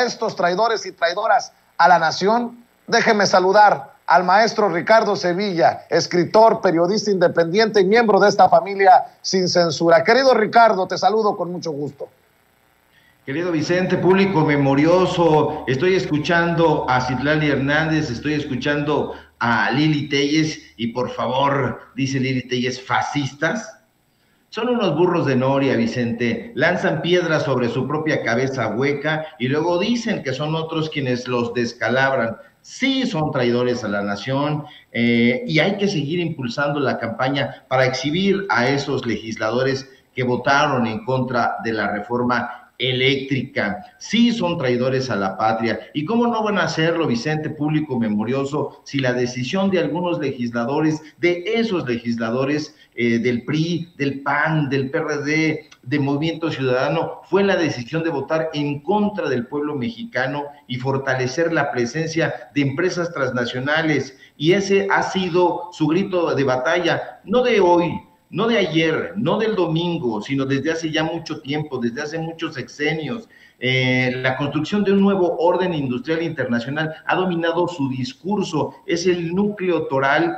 estos traidores y traidoras a la nación, déjeme saludar al maestro Ricardo Sevilla, escritor, periodista independiente y miembro de esta familia Sin Censura. Querido Ricardo, te saludo con mucho gusto. Querido Vicente, público memorioso, estoy escuchando a Citlali Hernández, estoy escuchando a Lili Téllez y por favor, dice Lili Téllez, fascistas. Son unos burros de noria, Vicente, lanzan piedras sobre su propia cabeza hueca y luego dicen que son otros quienes los descalabran. Sí son traidores a la nación y hay que seguir impulsando la campaña para exhibir a esos legisladores que votaron en contra de la reforma eléctrica. Sí son traidores a la patria. ¿Y cómo no van a hacerlo, Vicente, público memorioso, si la decisión de algunos legisladores, de esos legisladores del PRI, del PAN, del PRD, de Movimiento Ciudadano, fue la decisión de votar en contra del pueblo mexicano y fortalecer la presencia de empresas transnacionales? Y ese ha sido su grito de batalla, no de hoy, no de ayer, no del domingo, sino desde hace ya mucho tiempo, desde hace muchos sexenios. La construcción de un nuevo orden industrial internacional ha dominado su discurso, es el núcleo toral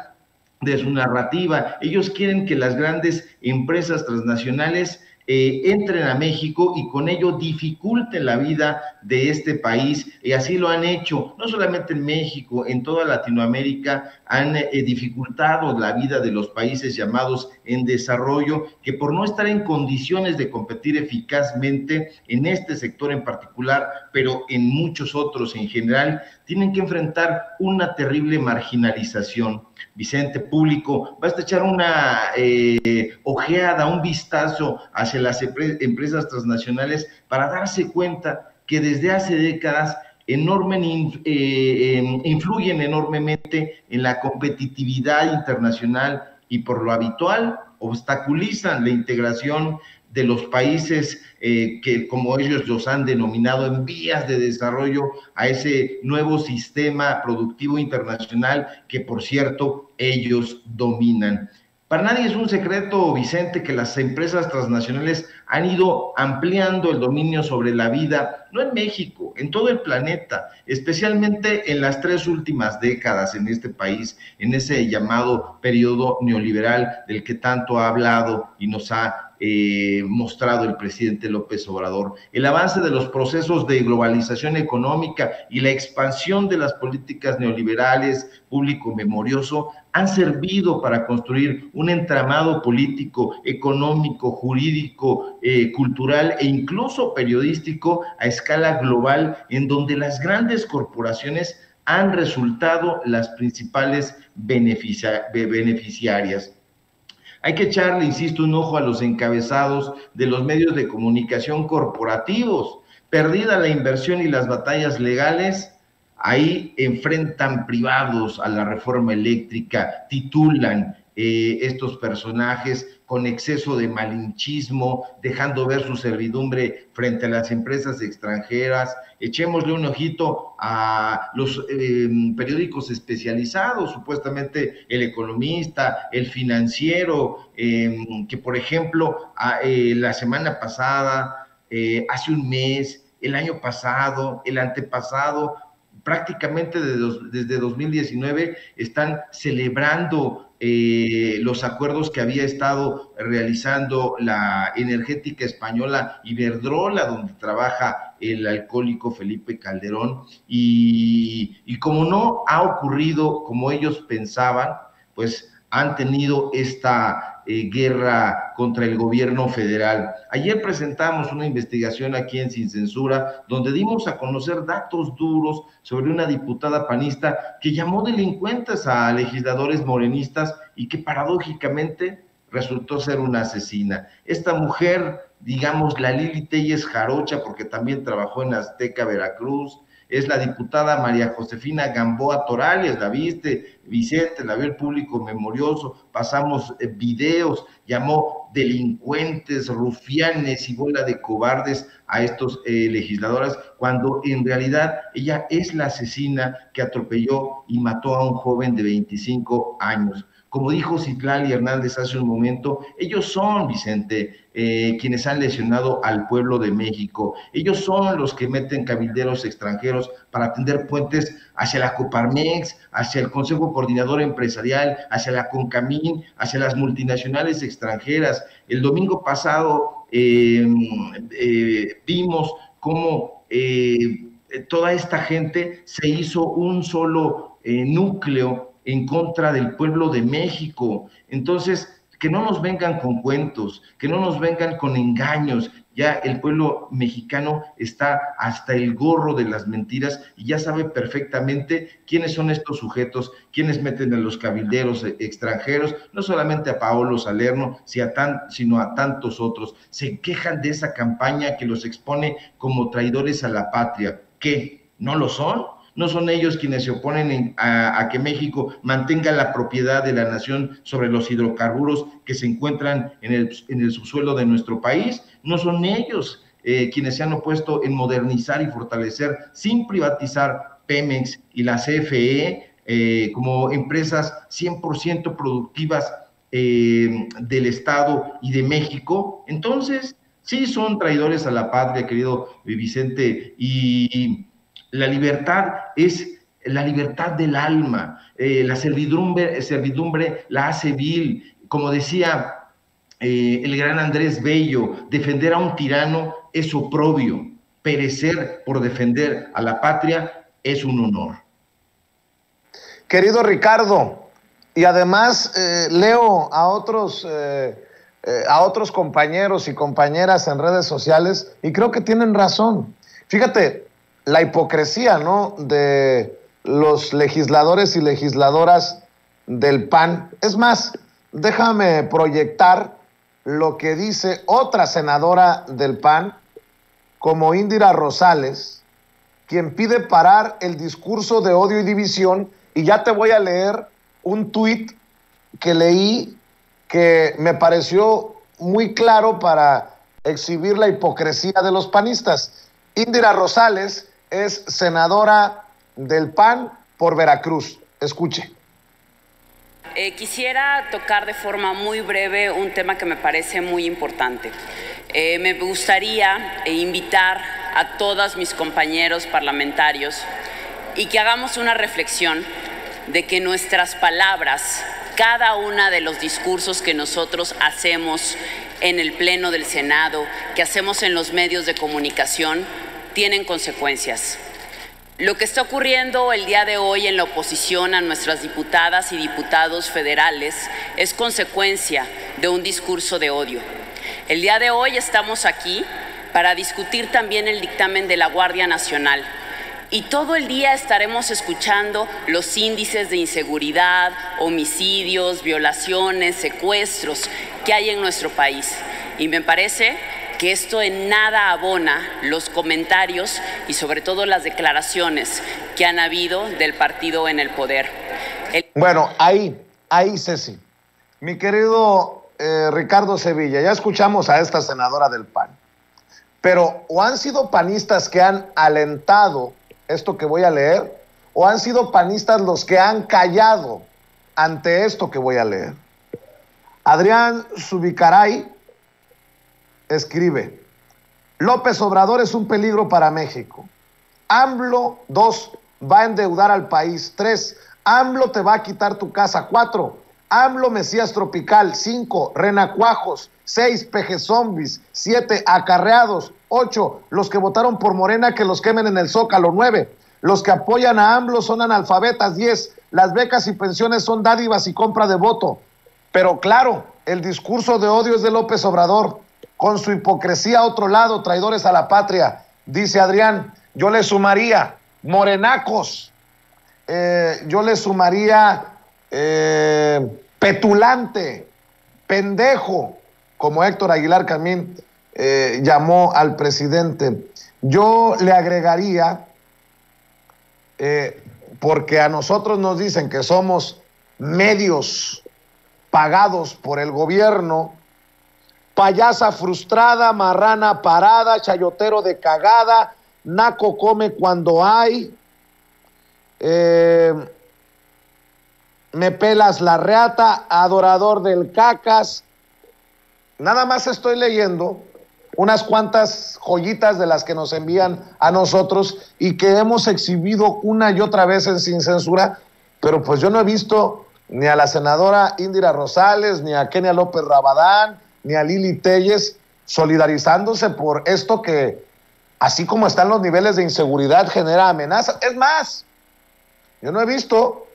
de su narrativa. Ellos quieren que las grandes empresas transnacionales entren a México y con ello dificulten la vida de este país, y así lo han hecho, no solamente en México, en toda Latinoamérica han dificultado la vida de los países llamados en desarrollo, que por no estar en condiciones de competir eficazmente en este sector en particular, pero en muchos otros en general, tienen que enfrentar una terrible marginalización. Vicente, público, basta echar una ojeada, un vistazo hacia las empresas transnacionales para darse cuenta que desde hace décadas influyen enormemente en la competitividad internacional y por lo habitual obstaculizan la integración de los países que, como ellos los han denominado, en vías de desarrollo, a ese nuevo sistema productivo internacional que, por cierto, ellos dominan. Para nadie es un secreto, Vicente, que las empresas transnacionales han ido ampliando el dominio sobre la vida, no en México, en todo el planeta, especialmente en las 3 últimas décadas en este país, en ese llamado periodo neoliberal del que tanto ha hablado y nos ha mostrado el presidente López Obrador. El avance de los procesos de globalización económica y la expansión de las políticas neoliberales, público memorioso, han servido para construir un entramado político, económico, jurídico, cultural e incluso periodístico a escala global, en donde las grandes corporaciones han resultado las principales beneficiarias. Hay que echarle, insisto, un ojo a los encabezados de los medios de comunicación corporativos. Perdida la inversión y las batallas legales, ahí enfrentan privados a la reforma eléctrica, titulan estos personajes con exceso de malinchismo, dejando ver su servidumbre frente a las empresas extranjeras. Echémosle un ojito a los periódicos especializados, supuestamente El Economista, El Financiero, que por ejemplo la semana pasada, hace un mes, el año pasado, el antepasado, prácticamente desde 2019 están celebrando los acuerdos que había estado realizando la energética española Iberdrola, donde trabaja el alcohólico Felipe Calderón, y como no ha ocurrido como ellos pensaban, pues han tenido esta guerra contra el gobierno federal. Ayer presentamos una investigación aquí en Sin Censura, donde dimos a conocer datos duros sobre una diputada panista que llamó delincuentes a legisladores morenistas y que paradójicamente resultó ser una asesina. Esta mujer, digamos, la Lili Téllez Jarocha, porque también trabajó en Azteca, Veracruz, es la diputada María Josefina Gamboa Torales. La viste, Vicente, la vio el público memorioso, pasamos videos, llamó delincuentes, rufianes y bola de cobardes a estos legisladoras, cuando en realidad ella es la asesina que atropelló y mató a un joven de 25 años. Como dijo Citlali Hernández hace un momento, ellos son, Vicente, quienes han lesionado al pueblo de México. Ellos son los que meten cabilderos extranjeros para tender puentes hacia la Coparmex, hacia el Consejo Coordinador Empresarial, hacia la CONCAMIN, hacia las multinacionales extranjeras. El domingo pasado vimos cómo toda esta gente se hizo un solo núcleo en contra del pueblo de México. Entonces, que no nos vengan con cuentos, que no nos vengan con engaños. Ya el pueblo mexicano está hasta el gorro de las mentiras y ya sabe perfectamente quiénes son estos sujetos, quiénes meten a los cabilderos extranjeros, no solamente a Paolo Salerno, sino a tantos otros. Se quejan de esa campaña que los expone como traidores a la patria. ¿Qué? ¿No lo son? ¿No son ellos quienes se oponen a que México mantenga la propiedad de la nación sobre los hidrocarburos que se encuentran en el subsuelo de nuestro país? ¿No son ellos quienes se han opuesto en modernizar y fortalecer, sin privatizar, Pemex y la CFE como empresas 100% productivas del Estado y de México? Entonces, sí son traidores a la patria, querido Vicente, y la libertad es la libertad del alma, la servidumbre la hace vil. Como decía el gran Andrés Bello, defender a un tirano es oprobio, perecer por defender a la patria es un honor. Querido Ricardo, y además leo a otros compañeros y compañeras en redes sociales y creo que tienen razón. Fíjate, la hipocresía, ¿no?, de los legisladores y legisladoras del PAN. Es más, déjame proyectar lo que dice otra senadora del PAN, como Indira Rosales, quien pide parar el discurso de odio y división, y ya te voy a leer un tuit que leí que me pareció muy claro para exhibir la hipocresía de los panistas. Indira Rosales es senadora del PAN por Veracruz. Escuche. Quisiera tocar de forma muy breve un tema que me parece muy importante. Me gustaría invitar a todos mis compañeros parlamentarios y que hagamos una reflexión de que nuestras palabras, cada una de los discursos que nosotros hacemos en el Pleno del Senado, que hacemos en los medios de comunicación, tienen consecuencias. Lo que está ocurriendo el día de hoy en la oposición a nuestras diputadas y diputados federales es consecuencia de un discurso de odio. El día de hoy estamos aquí para discutir también el dictamen de la Guardia Nacional y todo el día estaremos escuchando los índices de inseguridad, homicidios, violaciones, secuestros que hay en nuestro país. Y me parece que esto en nada abona los comentarios y sobre todo las declaraciones que han habido del partido en el poder. Bueno, ahí Ceci. Mi querido Ricardo Sevilla, ya escuchamos a esta senadora del PAN, pero o han sido panistas que han alentado esto que voy a leer, o han sido panistas los que han callado ante esto que voy a leer. Adrián Zubicaray escribe: López Obrador es un peligro para México. AMLO, 2, va a endeudar al país. 3, AMLO te va a quitar tu casa. 4, AMLO Mesías Tropical. 5, renacuajos. 6, peje zombies. 7, acarreados. 8, los que votaron por Morena que los quemen en el Zócalo. 9, los que apoyan a AMLO son analfabetas. 10, las becas y pensiones son dádivas y compra de voto. Pero claro, el discurso de odio es de López Obrador, con su hipocresía a otro lado, traidores a la patria. Dice Adrián, yo le sumaría morenacos, yo le sumaría petulante, pendejo, como Héctor Aguilar Camín llamó al presidente. Yo le agregaría, porque a nosotros nos dicen que somos medios pagados por el gobierno, payasa frustrada, marrana parada, chayotero de cagada, naco come cuando hay, me pelas la reata, adorador del cacas. Nada más estoy leyendo unas cuantas joyitas de las que nos envían a nosotros y que hemos exhibido una y otra vez en Sin Censura, pero pues yo no he visto ni a la senadora Indira Rosales, ni a Kenia López Rabadán, ni a Lili Téllez solidarizándose por esto que, así como están los niveles de inseguridad, genera amenazas. Es más, yo no he visto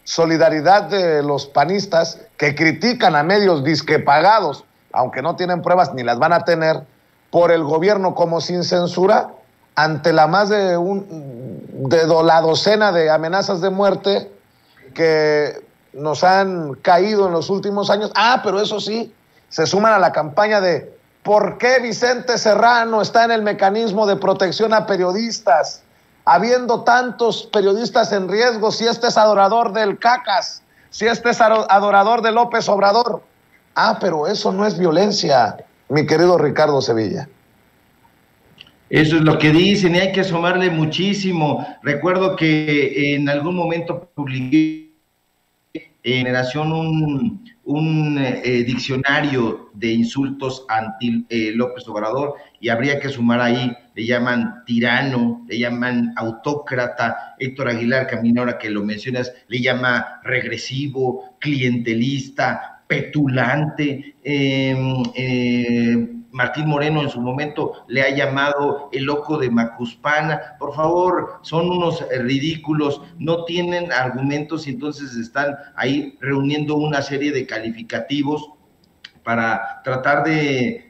solidaridad de los panistas que critican a medios disque pagados, aunque no tienen pruebas ni las van a tener, por el gobierno como Sin Censura, ante la más de la docena de amenazas de muerte que nos han caído en los últimos años. Pero eso sí, se suman a la campaña de ¿por qué Vicente Serrano está en el mecanismo de protección a periodistas? Habiendo tantos periodistas en riesgo, si este es adorador del cacas, si este es adorador de López Obrador. Pero eso no es violencia, mi querido Ricardo Sevilla. Eso es lo que dicen y hay que asomarle muchísimo. Recuerdo que en algún momento publiqué en Generación un diccionario de insultos anti López Obrador y habría que sumar ahí, le llaman tirano, le llaman autócrata. Héctor Aguilar Camino, ahora que lo mencionas, le llama regresivo, clientelista, petulante. Martín Moreno en su momento le ha llamado el loco de Macuspana. Por favor, son unos ridículos, no tienen argumentos y entonces están ahí reuniendo una serie de calificativos para tratar de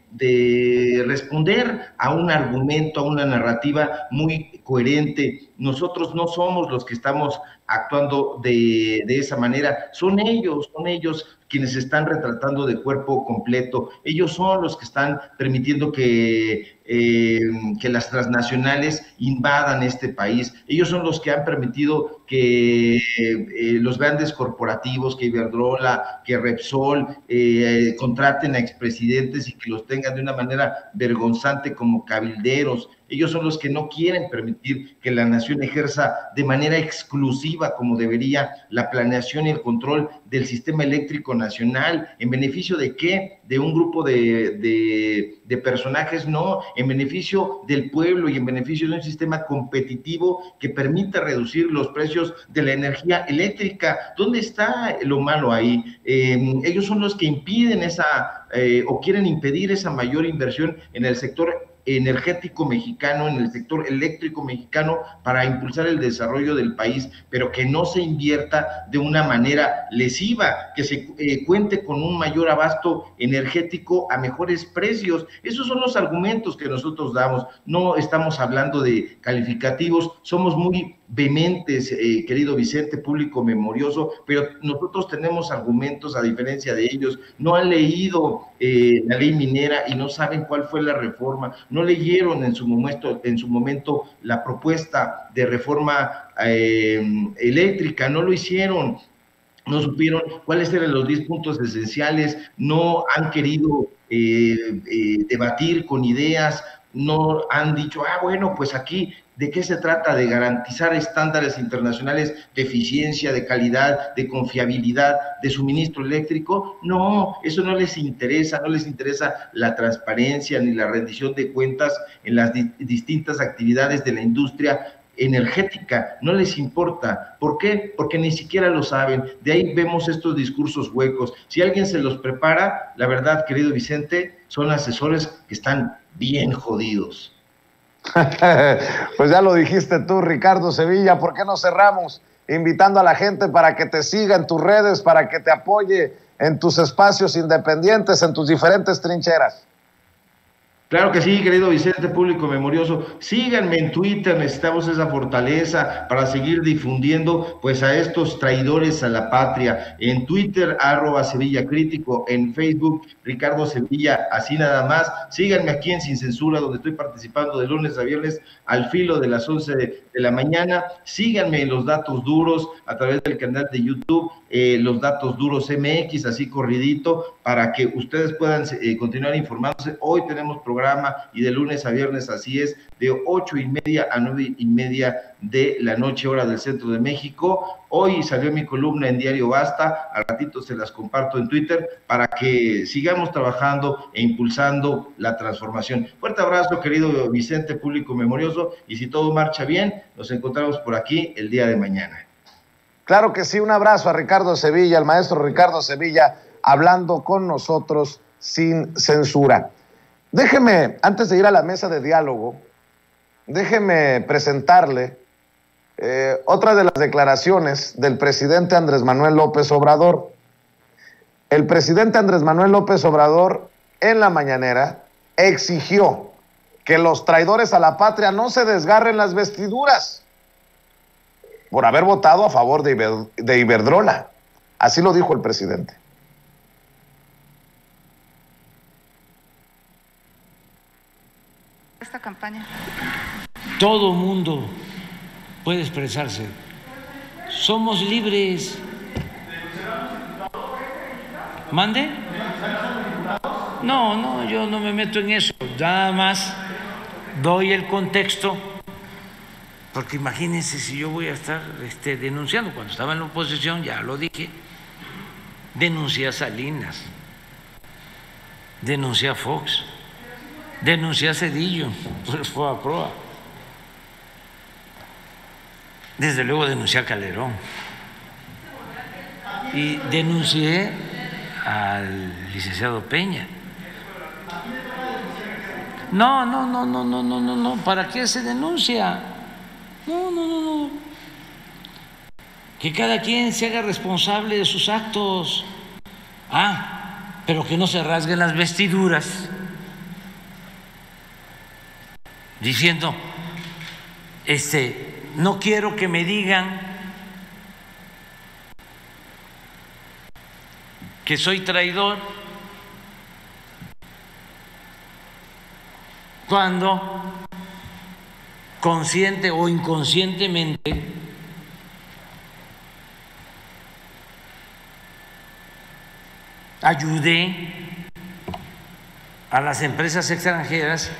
responder a un argumento, a una narrativa muy coherente. Nosotros no somos los que estamos actuando de esa manera, son ellos quienes están retratando de cuerpo completo. Ellos son los que están permitiendo que las transnacionales invadan este país. Ellos son los que han permitido que los grandes corporativos, que Iberdrola, que Repsol, contraten a expresidentes y que los tengan de una manera vergonzante como cabilderos. Ellos son los que no quieren permitir que la nación ejerza de manera exclusiva, como debería, la planeación y el control del sistema eléctrico nacional. ¿En beneficio de qué? De un grupo de personajes, no, en beneficio del pueblo y en beneficio de un sistema competitivo que permita reducir los precios de la energía eléctrica. ¿Dónde está lo malo ahí? Ellos son los que impiden o quieren impedir esa mayor inversión en el sector energético mexicano, en el sector eléctrico mexicano, para impulsar el desarrollo del país, pero que no se invierta de una manera lesiva, que se cuente con un mayor abasto energético a mejores precios. Esos son los argumentos que nosotros damos, no estamos hablando de calificativos, somos muy vehementes, querido Vicente, público memorioso, pero nosotros tenemos argumentos a diferencia de ellos. No han leído la ley minera y no saben cuál fue la reforma, no leyeron en su momento la propuesta de reforma eléctrica, no lo hicieron, no supieron cuáles eran los 10 puntos esenciales, no han querido debatir con ideas, no han dicho, bueno, pues aquí, ¿de qué se trata? De garantizar estándares internacionales de eficiencia, de calidad, de confiabilidad, de suministro eléctrico. No, eso no les interesa la transparencia ni la rendición de cuentas en las distintas actividades de la industria energética, no les importa. ¿Por qué? Porque ni siquiera lo saben. De ahí vemos estos discursos huecos. Si alguien se los prepara, la verdad, querido Vicente, son asesores que están bien jodidos. Pues ya lo dijiste tú, Ricardo Sevilla. ¿Por qué no cerramos invitando a la gente para que te siga en tus redes, para que te apoye en tus espacios independientes, en tus diferentes trincheras? Claro que sí, querido Vicente, público memorioso. Síganme en Twitter, necesitamos esa fortaleza para seguir difundiendo pues a estos traidores a la patria. En Twitter, @SevillaCrítico, en Facebook, Ricardo Sevilla, así nada más. Síganme aquí en Sin Censura, donde estoy participando de lunes a viernes al filo de las 11 de la mañana. Síganme en Los Datos Duros a través del canal de YouTube, Los Datos Duros MX, así corridito, para que ustedes puedan continuar informándose. Hoy tenemos programa programa y de lunes a viernes, así es, de 8:30 a 9:30 de la noche, hora del centro de México. Hoy salió mi columna en Diario Basta, al ratito se las comparto en Twitter para que sigamos trabajando e impulsando la transformación. Fuerte abrazo, querido Vicente, público memorioso, y si todo marcha bien, nos encontramos por aquí el día de mañana. Claro que sí, un abrazo a Ricardo Sevilla, al maestro Ricardo Sevilla, hablando con nosotros sin censura. Déjeme, antes de ir a la mesa de diálogo, déjeme presentarle otra de las declaraciones del presidente Andrés Manuel López Obrador. El presidente Andrés Manuel López Obrador en la mañanera exigió que los traidores a la patria no se desgarren las vestiduras por haber votado a favor de Iberdrola. Así lo dijo el presidente. Esta campaña. Todo mundo puede expresarse. Somos libres. ¿Mande? No, yo no me meto en eso. Nada más doy el contexto, porque imagínense si yo voy a estar denunciando. Cuando estaba en la oposición, ya lo dije, denuncié a Salinas, denuncié a Fox, denuncié a Zedillo, pues fue a proa. Desde luego denuncié a Calderón y denuncié al licenciado Peña. No, ¿para qué se denuncia? No. Que cada quien se haga responsable de sus actos. Pero que no se rasguen las vestiduras diciendo, no quiero que me digan que soy traidor cuando consciente o inconscientemente ayudé a las empresas extranjeras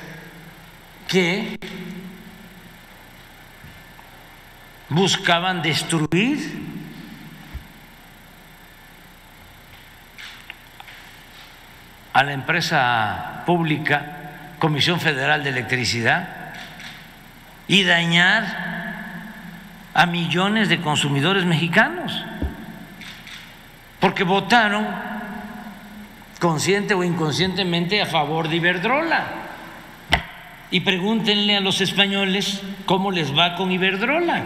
que buscaban destruir a la empresa pública Comisión Federal de Electricidad y dañar a millones de consumidores mexicanos porque votaron consciente o inconscientemente a favor de Iberdrola. Y pregúntenle a los españoles cómo les va con Iberdrola.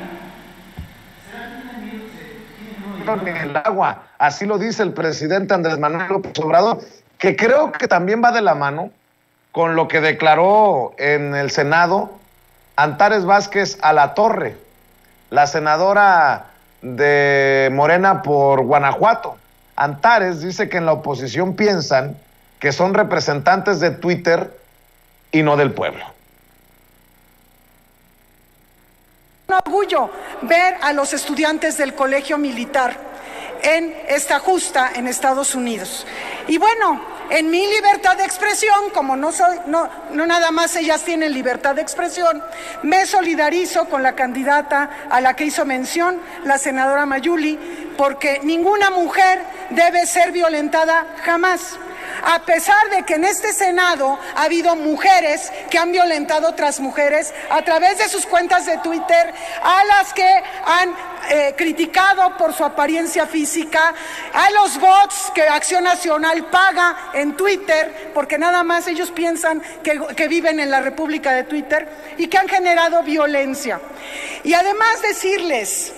En el agua, así lo dice el presidente Andrés Manuel López Obrador, que creo que también va de la mano con lo que declaró en el Senado Antares Vázquez Alatorre, la senadora de Morena por Guanajuato. Antares dice que en la oposición piensan que son representantes de Twitter y no del pueblo. Un orgullo ver a los estudiantes del colegio militar en esta justa en Estados Unidos. Y bueno, en mi libertad de expresión, como no nada más ellas tienen libertad de expresión, me solidarizo con la candidata a la que hizo mención, la senadora Mayuli, porque ninguna mujer debe ser violentada jamás. A pesar de que en este Senado ha habido mujeres que han violentado a otras mujeres a través de sus cuentas de Twitter, a las que han criticado por su apariencia física, a los bots que Acción Nacional paga en Twitter, porque nada más ellos piensan que viven en la República de Twitter y que han generado violencia. Y además decirles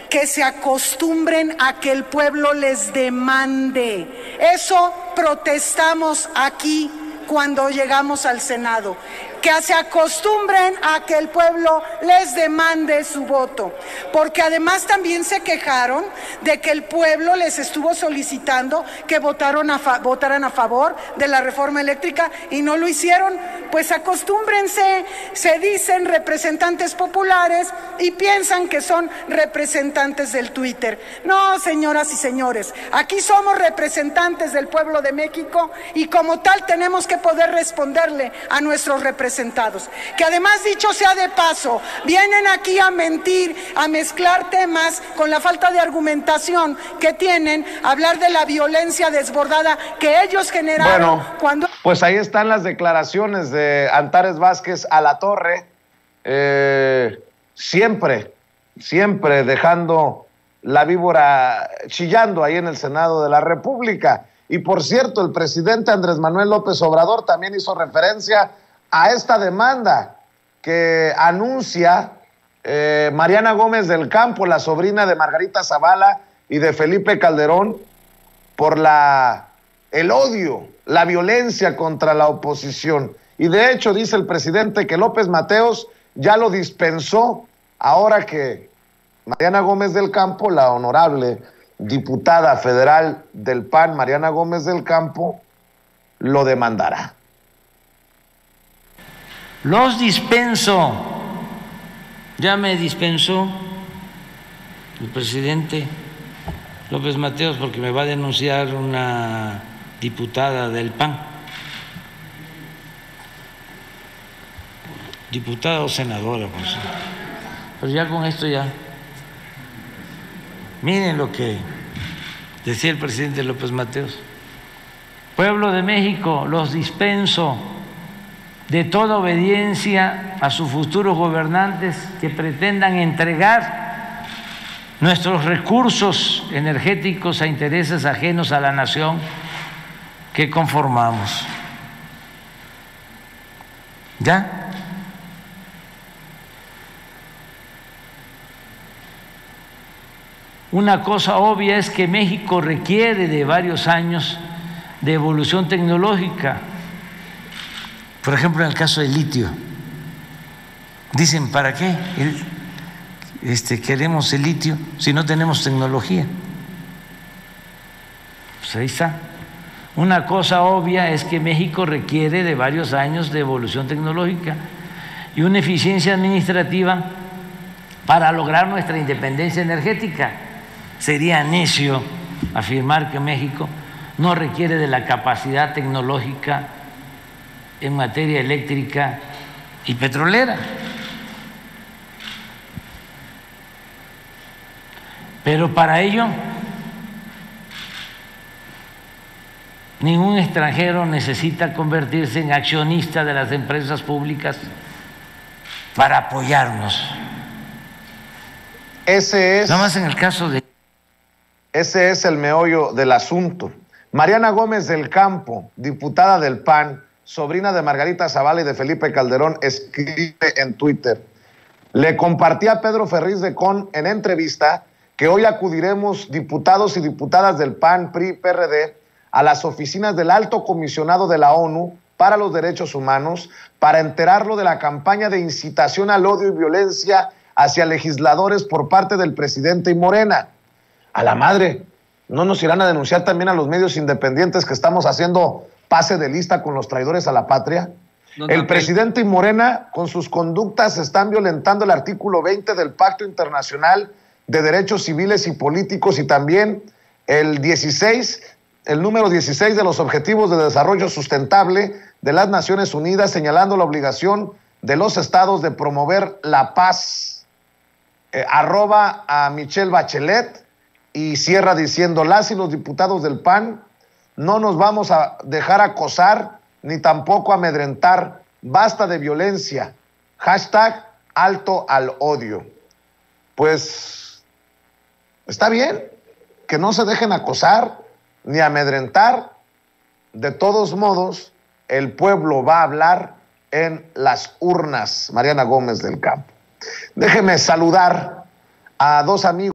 que se acostumbren a que el pueblo les demande. Eso protestamos aquí cuando llegamos al Senado. que se acostumbren a que el pueblo les demande su voto, porque además también se quejaron de que el pueblo les estuvo solicitando que votaran a favor de la reforma eléctrica y no lo hicieron. Pues acostúmbrense, se dicen representantes populares y piensan que son representantes del Twitter. No, señoras y señores, aquí somos representantes del pueblo de México y como tal tenemos que poder responderle a nuestros representados, que además, dicho sea de paso, vienen aquí a mentir, a mezclar temas con la falta de argumentación que tienen, hablar de la violencia desbordada que ellos generaron cuando... Pues ahí están las declaraciones de Antares Vázquez Alatorre, siempre dejando la víbora chillando ahí en el Senado de la República. Y por cierto, el presidente Andrés Manuel López Obrador también hizo referencia a esta demanda que anuncia Mariana Gómez del Campo, la sobrina de Margarita Zavala y de Felipe Calderón, por el odio, la violencia contra la oposición. Y de hecho dice el presidente que López Mateos ya lo dispensó, ahora que Mariana Gómez del Campo, la honorable diputada federal del PAN, Mariana Gómez del Campo, lo demandará. Los dispenso. Ya me dispensó el presidente López Mateos porque me va a denunciar una diputada del PAN. Diputada o senadora, pues. Pero ya con esto ya. Miren lo que decía el presidente López Mateos. Pueblo de México, los dispenso de toda obediencia a sus futuros gobernantes que pretendan entregar nuestros recursos energéticos a intereses ajenos a la nación que conformamos. ¿Ya? Una cosa obvia es que México requiere de varios años de evolución tecnológica. Por ejemplo, en el caso del litio, dicen, ¿para qué queremos el litio si no tenemos tecnología? Pues ahí está. Una cosa obvia es que México requiere de varios años de evolución tecnológica y una eficiencia administrativa para lograr nuestra independencia energética. Sería necio afirmar que México no requiere de la capacidad tecnológica en materia eléctrica y petrolera. Pero para ello, ningún extranjero necesita convertirse en accionista de las empresas públicas para apoyarnos. Nada más en el caso de... Ese es el meollo del asunto. Mariana Gómez del Campo, diputada del PAN, sobrina de Margarita Zavala y de Felipe Calderón, escribe en Twitter: le compartí a Pedro Ferriz de Con en entrevista que hoy acudiremos diputados y diputadas del PAN, PRI, PRD a las oficinas del Alto Comisionado de la ONU para los Derechos Humanos para enterarlo de la campaña de incitación al odio y violencia hacia legisladores por parte del presidente y Morena. A la madre, ¿no nos irán a denunciar también a los medios independientes que estamos haciendo pase de lista con los traidores a la patria? El presidente y Morena, con sus conductas, están violentando el artículo 20 del Pacto Internacional de Derechos Civiles y Políticos y también el número 16 de los Objetivos de Desarrollo Sustentable de las Naciones Unidas, señalando la obligación de los estados de promover la paz. Arroba a Michelle Bachelet. Y cierra diciendo: las y los diputados del PAN no nos vamos a dejar acosar ni tampoco amedrentar. Basta de violencia. Hashtag alto al odio. Pues está bien que no se dejen acosar ni amedrentar. De todos modos, el pueblo va a hablar en las urnas. Mariana Gómez del Campo. Déjeme saludar a dos amigos.